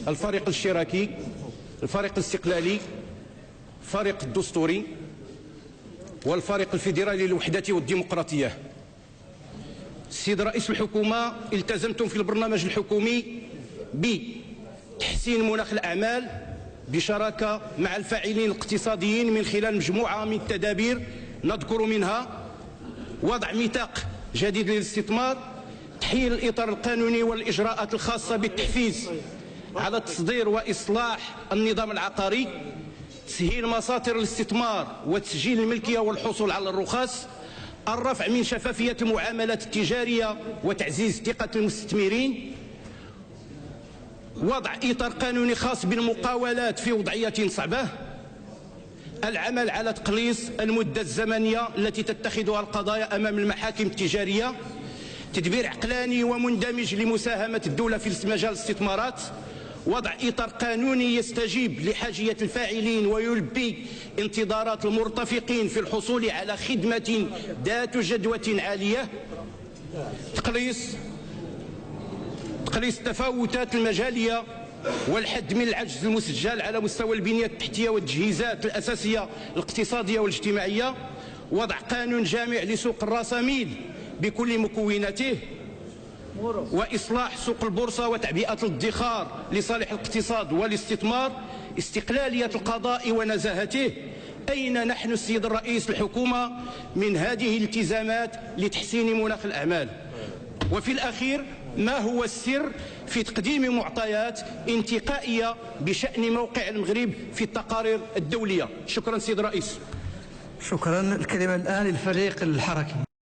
الفريق الاشتراكي، الفريق الاستقلالي، الفريق الدستوري، والفريق الفيدرالي للوحدة والديمقراطية. السيد رئيس الحكومة، التزمتم في البرنامج الحكومي بتحسين مناخ الأعمال بشراكة مع الفاعلين الاقتصاديين من خلال مجموعة من التدابير، نذكر منها وضع ميثاق جديد للاستثمار، تحييد الإطار القانوني والإجراءات الخاصة بالتحفيز على تصدير وإصلاح النظام العقاري، تسهيل مصادر الاستثمار وتسجيل الملكية والحصول على الرخص، الرفع من شفافية المعاملات التجارية وتعزيز ثقة المستثمرين، وضع إطار قانوني خاص بالمقاولات في وضعية صعبة، العمل على تقليص المدة الزمنية التي تتخذها القضايا أمام المحاكم التجارية، تدبير عقلاني ومندمج لمساهمة الدولة في مجال الاستثمارات، وضع إطار قانوني يستجيب لحاجية الفاعلين ويلبي انتظارات المرتفقين في الحصول على خدمة ذات جدوى عالية، تقليص التفاوتات المجالية والحد من العجز المسجل على مستوى البنية التحتية والتجهيزات الأساسية الاقتصادية والاجتماعية، وضع قانون جامع لسوق الراسمال بكل مكوناته، وإصلاح سوق البورصة وتعبئة الادخار لصالح الاقتصاد والاستثمار، استقلالية القضاء ونزاهته. أين نحن السيد الرئيس الحكومة من هذه الالتزامات لتحسين مناخ الأعمال؟ وفي الأخير، ما هو السر في تقديم معطيات انتقائية بشأن موقع المغرب في التقارير الدولية؟ شكرا سيد الرئيس. شكرا. الكلمة الآن للفريق الحركي.